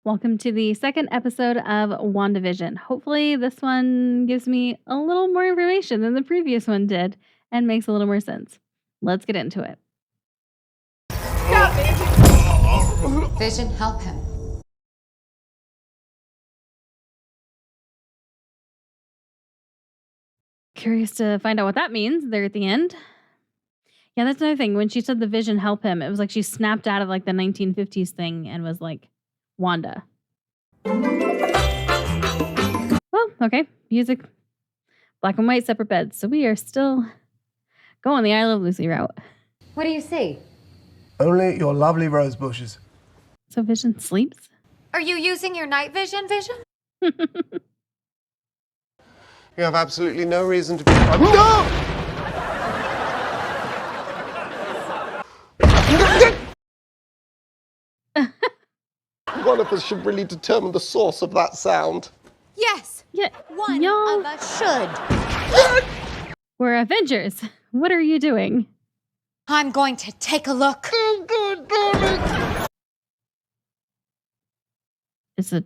Welcome to the second episode of WANDAVISION. Hopefully, this one gives me a little more information than the previous one did and makes a little more sense. Let's get into it. Vision, help him. Curious to find out what that means there at the end. Yeah, that's another thing. When she said the vision help him, it was like she snapped out of like the 1950s thing and was like, Wanda. Well, okay. Music, black and white, separate beds. So we are still going the I Love Lucy route. What do you see? Only your lovely rose bushes. So Vision sleeps? Are you using your night vision, Vision? You have absolutely no reason to be... No! One of us should really determine the source of that sound. Yes. Yeah, One y'all, of us should. we're Avengers. What are you doing? I'm going to take a look. Oh, God damn it! It's a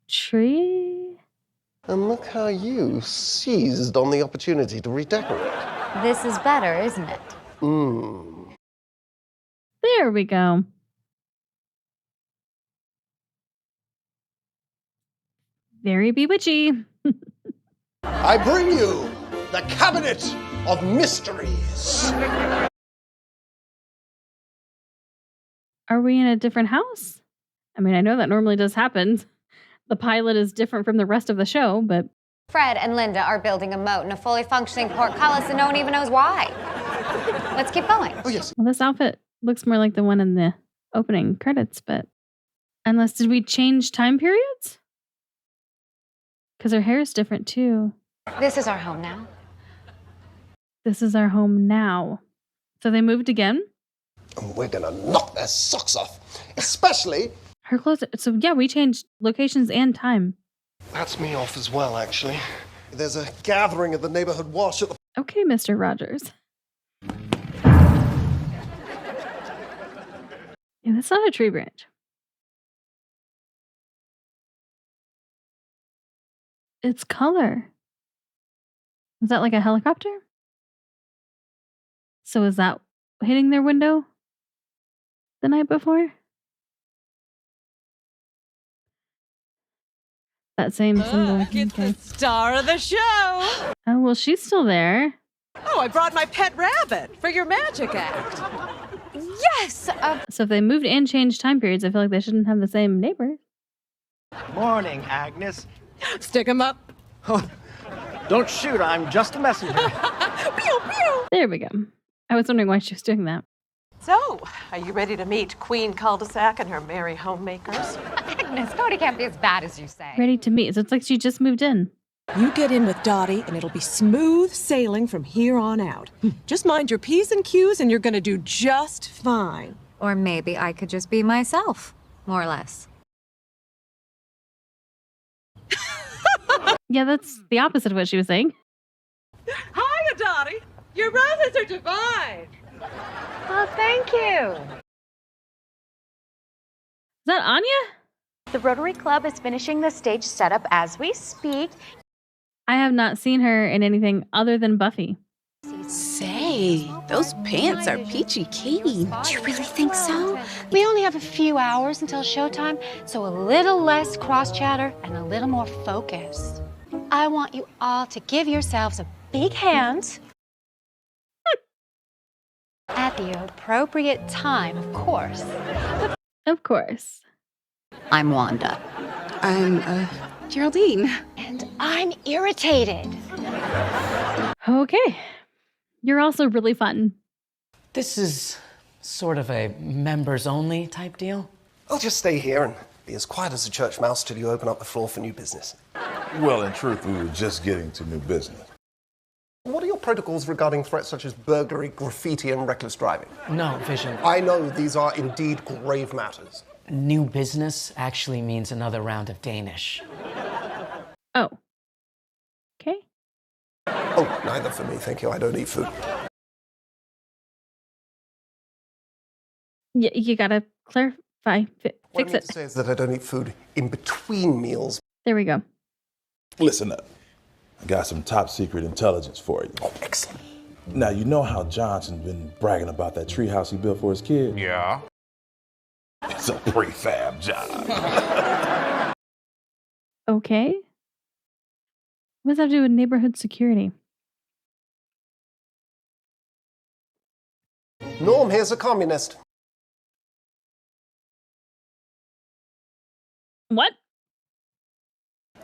tree? And look how you seized on the opportunity to redecorate. This is better, isn't it? There we go. Very bewitchy. I bring you the Cabinet of Mysteries. Are we in a different house? I mean, I know that normally does happen. The pilot is different from the rest of the show, but Fred and Linda are building a moat in a fully functioning portcullis and no one even knows why. Let's keep going. Oh, yes. well, this outfit looks more like the one in the opening credits, but unless did we change time periods? Because her hair is different too. This is our home now. This is our home now. So they moved again? And we're gonna knock their socks off. Especially... Her clothes. So yeah, we changed locations and time. That's me off as well, actually. There's a gathering at the neighborhood wash at the... Okay, Mr. Rogers. Yeah, that's not a tree branch. It's color. Was that like a helicopter? So is that hitting their window the night before? That same symbol. Look, it's Okay. the star of the show. Oh, well, she's still there. Oh, I brought my pet rabbit for your magic act. Yes! So if they moved and changed time periods, I feel like they shouldn't have the same neighbor. Morning, Agnes. Stick 'em up. Oh, don't shoot, I'm just a messenger. Pew, pew. There we go. I was wondering why she was doing that. So, are you ready to meet Queen Cul-de-sac and her merry homemakers? Agnes, Cody can't be as bad as you say. Ready to meet. So it's like she just moved in. You get in with Dottie, and it'll be smooth sailing from here on out. Just mind your P's and Q's, and you're gonna do just fine. Or maybe I could just be myself, more or less. Yeah, that's the opposite of what she was saying. Hiya, Dottie. Your roses are divine. Oh, thank you. Is that Anya? The Rotary Club is finishing the stage setup as we speak. I have not seen her in anything other than Buffy. Say, those pants are peachy keen. Do you really think so? We only have a few hours until showtime, so a little less cross-chatter and a little more focus. I want you all to give yourselves a big hand. At the appropriate time, of course. Of course. I'm Wanda. I'm, Geraldine. And I'm irritated. Okay. You're also really fun. This is sort of a members-only type deal. I'll just stay here and be as quiet as a church mouse till you open up the floor for new business. Well, in truth, we were just getting to new business. What are your protocols regarding threats such as burglary, graffiti, and reckless driving? No, Vision. I know these are indeed grave matters. New business actually means another round of Danish. Oh. Okay. Oh, neither for me, thank you. I don't eat food. You gotta clarify. What Fix I mean it. to say is that I don't eat food in between meals. There we go. Listen up. I got some top secret intelligence for you. Oh, excellent. Now, you know how Johnson's been bragging about that treehouse he built for his kid? Yeah. It's a prefab job. Okay. What does that have to do with neighborhood security? Norm here's a communist. What?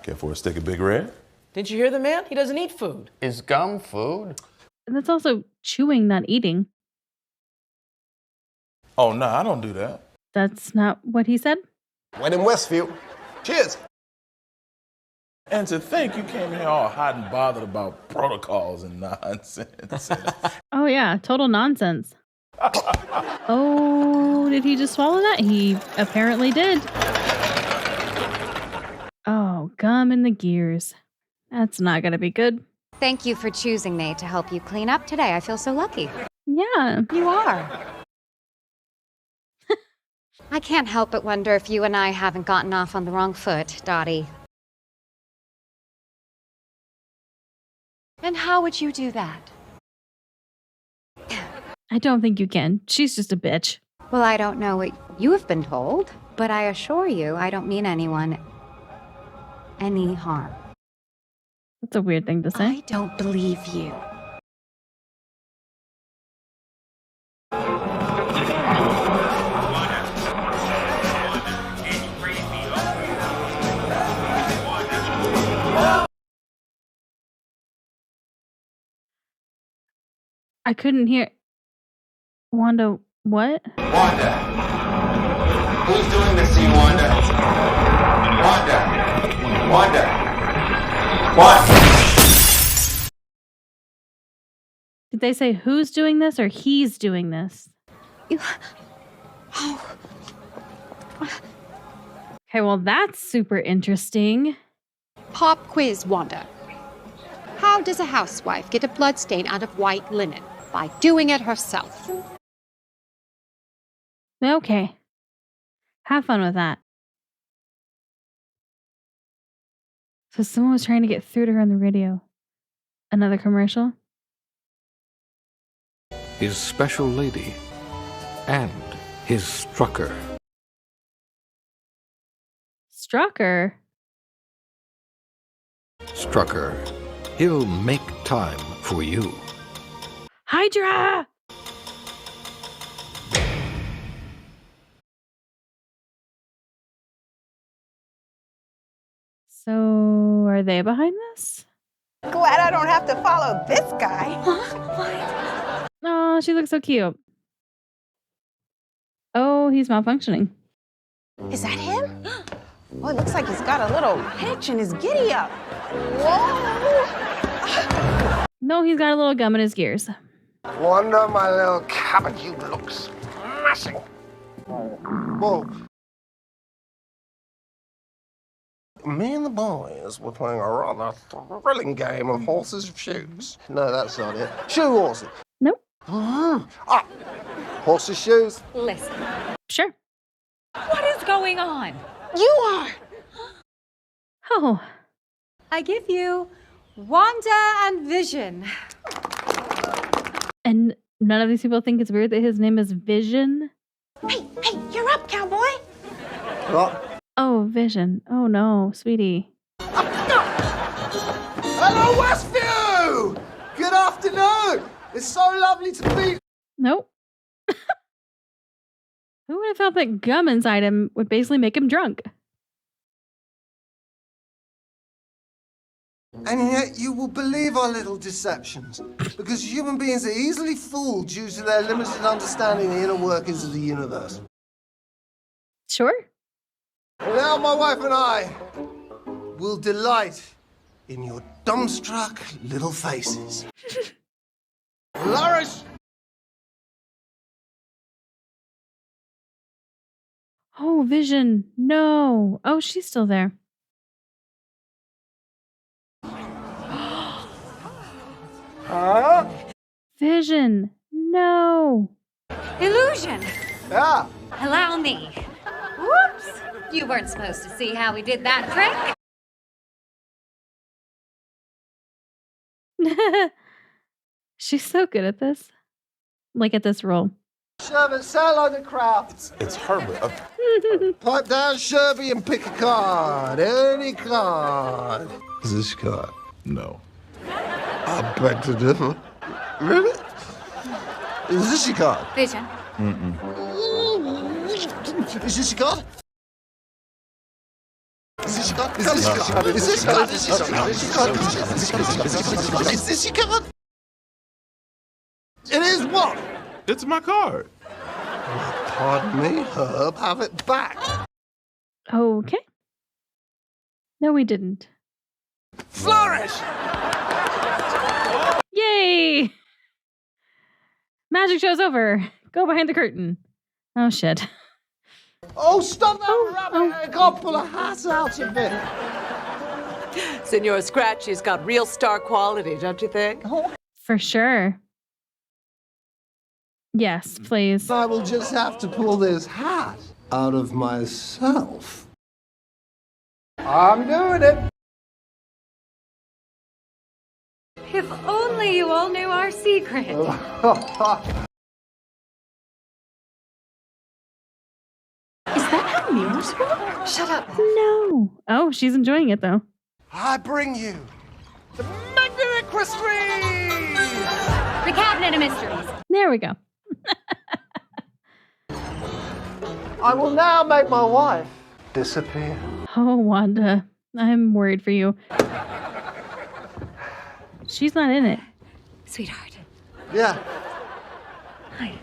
Care for a stick of Big Red? Didn't you hear the man? He doesn't eat food. Is gum food? That's also chewing, not eating. Oh, no, I don't do that. That's not what he said? When in Westview. Cheers. And to think you came here all hot and bothered about protocols and nonsense. Oh, yeah. Total nonsense. Oh, did he just swallow that? He apparently did. Oh, gum in the gears. That's not going to be good. Thank you for choosing me to help you clean up today. I feel so lucky. Yeah. You are. I can't help but wonder if you and I haven't gotten off on the wrong foot, Dottie. And how would you do that? I don't think you can. She's just a bitch. Well, I don't know what you have been told, but I assure you I don't mean anyone any harm. That's a weird thing to say. I don't believe you. I couldn't hear. Wanda, what? Wanda. Who's doing this to you, Wanda? Wanda. Wanda. What? Did they say who's doing this or he's doing this? Oh. Okay, well, that's super interesting. Pop quiz, Wanda. How does a housewife get a bloodstain out of white linen? By doing it herself. Okay. Have fun with that. So someone was trying to get through to her on the radio. Another commercial? His special lady, and his Strucker. Strucker? Strucker, he'll make time for you. Hydra! So, are they behind this? Glad I don't have to follow this guy. Oh, she looks so cute. Oh, he's malfunctioning. Is that him? Oh, it looks like he's got a little hitch in his giddy up. Whoa! No, he's got a little gum in his gears. Wanda, my little cabbage, you look smashing. Whoa. Me and the boys were playing a rather thrilling game of horses and shoes. No, that's not it. Shoe horses. Nope. Ah, horses, shoes. Listen. Sure. What is going on? You are! Oh. I give you Wanda and Vision. And none of these people think it's weird that his name is Vision? Hey, you're up, cowboy! What? Oh, Vision. Oh no, sweetie. Hello, Westview! Good afternoon! It's so lovely to meet. Nope. Who would have thought that gum inside him would basically make him drunk? And yet you will believe our little deceptions, because human beings are easily fooled due to their limited understanding of the inner workings of the universe. Sure. And now my wife and I will delight in your dumbstruck little faces. Loris! Oh, Vision. No. Oh, she's still there. Huh? Vision. No. Illusion. Yeah. Allow me. Whoops! You weren't supposed to see how we did that trick. She's so good at this. Like at this role. Sherbet, say hello to the crowd. It's Herbert. Pipe down, Sherby, and pick a card. Any card. Is this your card? No. I beg to differ. Really? Is this your card? Vision. Is this your card? Is this your card? Is this your card? Is this your card? Is this your card? Is this your card? It is what? It's my card. Pardon me, Herb. Have it back. Okay. No, we didn't. Flourish! Yay! Magic show's over. Go behind the curtain. Oh, shit. Oh, stop that rabbit! I can't pull a hat out of it. Senor Scratchy's got real star quality, don't you think? For sure. Yes, please. I will just have to pull this hat out of myself. I'm doing it. If only you all knew our secret. Is that how mirrors work? Shut up. No. Oh, she's enjoying it, though. I bring you the magnetic crystal. The Cabinet of Mysteries. There we go. I will now make my wife disappear. Oh, Wanda. I'm worried for you. She's not in it. Sweetheart. Yeah. Hi.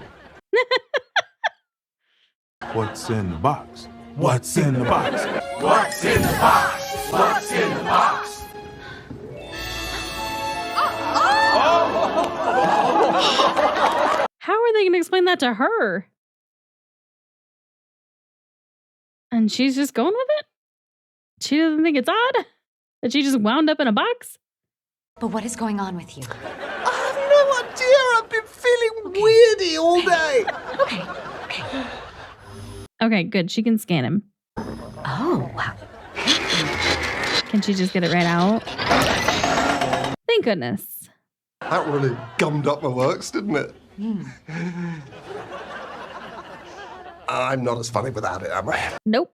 What's in the box? What's in the box? What's in the box? What's in the box? How are they going to explain that to her? And she's just going with it? She doesn't think it's odd that she just wound up in a box? But what is going on with you? I have no idea. I've been feeling weirdy all day. Okay. Okay, good. She can scan him. Oh, wow. Can she just get it right out? Thank goodness. That really gummed up my works, didn't it? I'm not as funny without it, am I? Nope.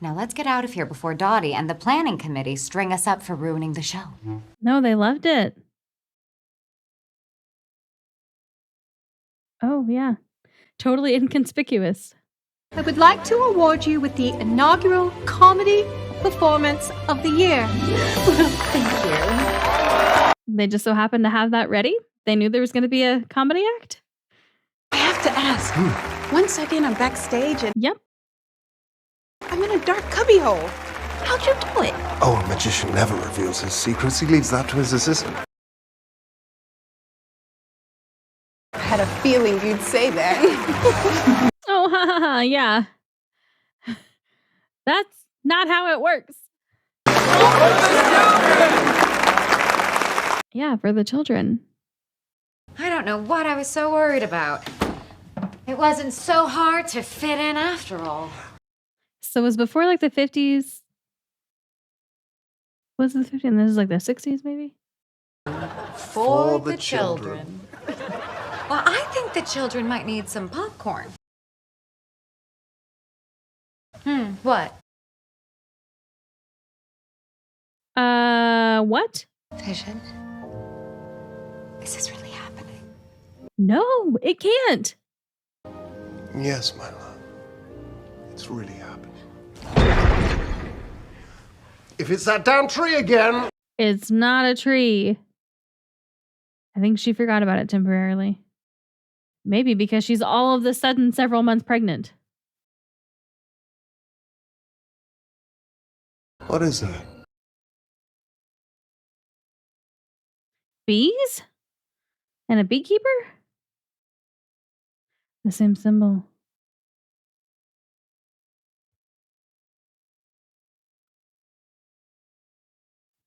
Now let's get out of here before Dottie and the planning committee string us up for ruining the show. No, they loved it. Oh, yeah. Totally inconspicuous. I would like to award you with the inaugural comedy performance of the year. Thank you. They just so happened to have that ready. They knew there was going to be a comedy act. I have to ask. One second, I'm backstage and Yep. I'm in a dark cubbyhole. How'd you do it? Oh, a magician never reveals his secrets. He leaves that to his assistant. I had a feeling you'd say that. Oh, ha ha ha, yeah. That's not how it works. Yeah, for the children. I don't know what I was so worried about. It wasn't so hard to fit in after all. So it was before like the 50s. Was it the 50s? And this is like the 60s maybe? For the children. Well, I think the children might need some popcorn. What? What? Vision? Is this really happening? No, it can't. Yes, my love. It's really happening. If it's that damn tree again. It's not a tree. I think she forgot about it temporarily. Maybe because she's all of a sudden several months pregnant. What is that? Bees? And a beekeeper? The same symbol.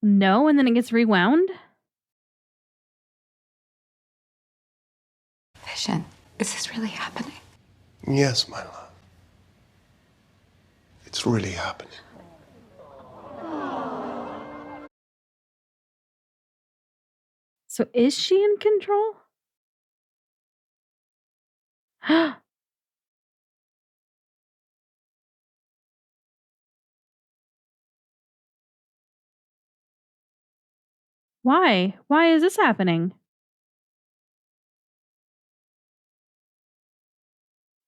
No, and then it gets rewound? Vision, is this really happening? Yes, my love. It's really happening. So is she in control? Why? Why is this happening?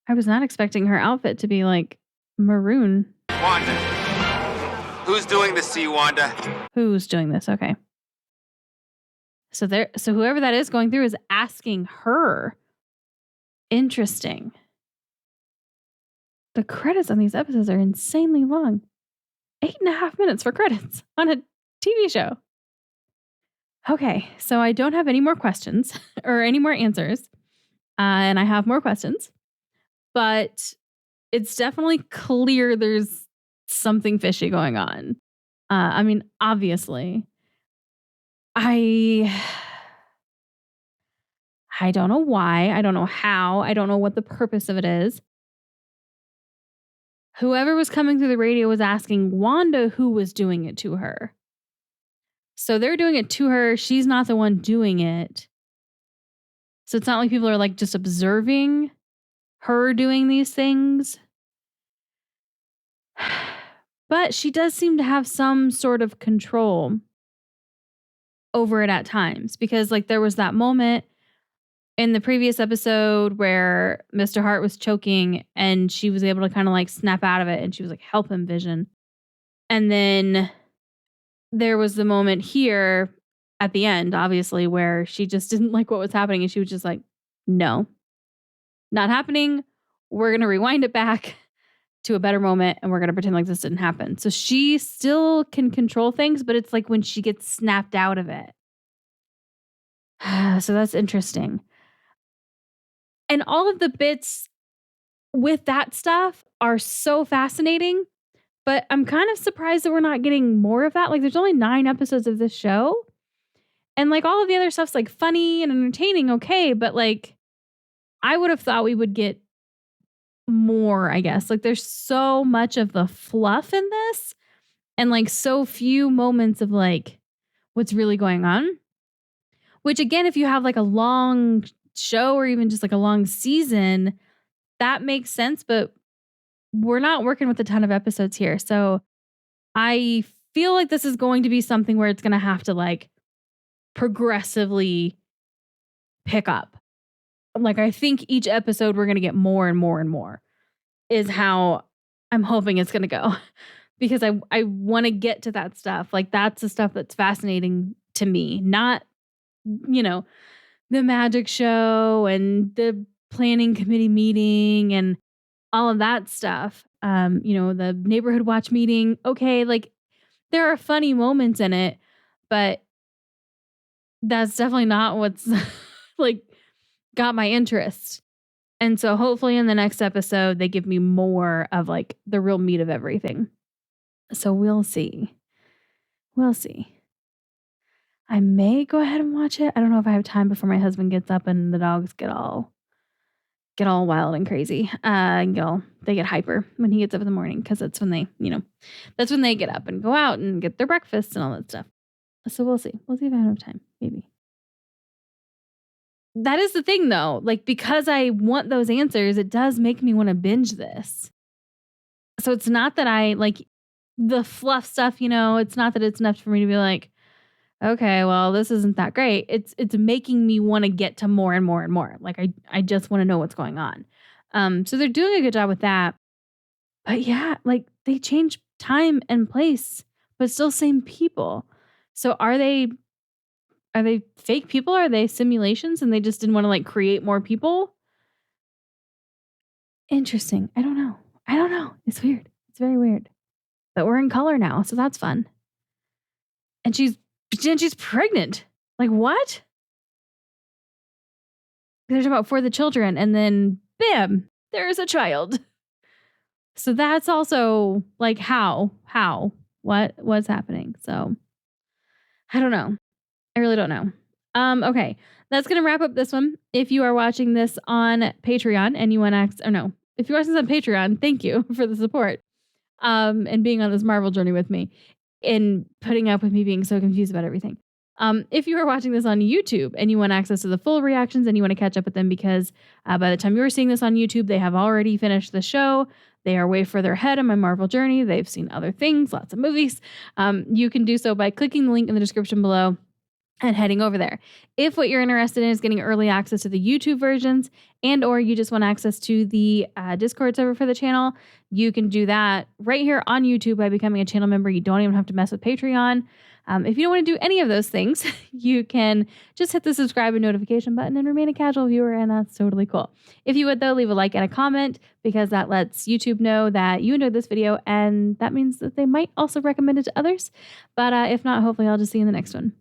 I was not expecting her outfit to be like maroon. Wanda. Who's doing this to you, Wanda? Who's doing this? Okay. So whoever that is going through is asking her. Interesting. The credits on these episodes are insanely long. 8.5 minutes for credits on a TV show. Okay, so I don't have any more questions or any more answers. And I have more questions. But it's definitely clear there's something fishy going on. I mean, obviously. I don't know why. I don't know how. I don't know what the purpose of it is. Whoever was coming through the radio was asking Wanda who was doing it to her. So they're doing it to her. She's not the one doing it. So it's not like people are like just observing her doing these things. But she does seem to have some sort of control over it at times, because like there was that moment in the previous episode where Mr. Hart was choking and she was able to kind of like snap out of it and she was like, help him, Vision. And then there was the moment here at the end, obviously, where she just didn't like what was happening and she was just like, no, not happening. We're going to rewind it back to a better moment and we're going to pretend like this didn't happen. So she still can control things, but it's like when she gets snapped out of it. So that's interesting. And all of the bits with that stuff are so fascinating, but I'm kind of surprised that we're not getting more of that. Like there's only 9 episodes of this show. And like all of the other stuff's like funny and entertaining, okay, but like I would have thought we would get more, I guess. Like there's so much of the fluff in this and like so few moments of like what's really going on. Which again, if you have like a long show or even just like a long season, that makes sense, but we're not working with a ton of episodes here. So I feel like this is going to be something where it's going to have to like progressively pick up. Like I think each episode we're going to get more and more and more is how I'm hoping it's going to go, because I want to get to that stuff. Like that's the stuff that's fascinating to me, not, you know, the magic show and the planning committee meeting and all of that stuff. You know, the neighborhood watch meeting. Okay, like there are funny moments in it, but that's definitely not what's like got my interest. And so hopefully in the next episode, they give me more of like the real meat of everything. So we'll see. We'll see. I may go ahead and watch it. I don't know if I have time before my husband gets up and the dogs get all wild and crazy. They get hyper when he gets up in the morning, because that's when they, that's when they get up and go out and get their breakfast and all that stuff. So we'll see. We'll see if I have time. Maybe. That is the thing though. Like, because I want those answers, it does make me want to binge this. So it's not that I like the fluff stuff, it's not that it's enough for me to be like, okay, well, this isn't that great. It's making me want to get to more and more and more. Like I just want to know what's going on. So they're doing a good job with that. But yeah, like they change time and place, but still same people. So are they fake people? Are they simulations and they just didn't want to like create more people? Interesting. I don't know. It's weird. It's very weird. But we're in color now, so that's fun. And she's pregnant. Like what? They're talking about for the children, and then bam, there's a child. So that's also like how, what's happening? So I don't know. I really don't know. Okay, that's gonna wrap up this one. If you are watching this on Patreon and you want to, if you're watching this on Patreon, thank you for the support. and being on this Marvel journey with me and putting up with me being so confused about everything. If you are watching this on YouTube and you want access to the full reactions and you want to catch up with them because by the time you're seeing this on YouTube, they have already finished the show. They are way further ahead on my Marvel journey. They've seen other things, lots of movies. You can do so by clicking the link in the description below and heading over there. If what you're interested in is getting early access to the YouTube versions and or you just want access to the Discord server for the channel, you can do that right here on YouTube by becoming a channel member. You don't even have to mess with Patreon. If you don't want to do any of those things, you can just hit the subscribe and notification button and remain a casual viewer, and that's totally cool. If you would, though, leave a like and a comment because that lets YouTube know that you enjoyed this video, and that means that they might also recommend it to others. But if not, hopefully I'll just see you in the next one.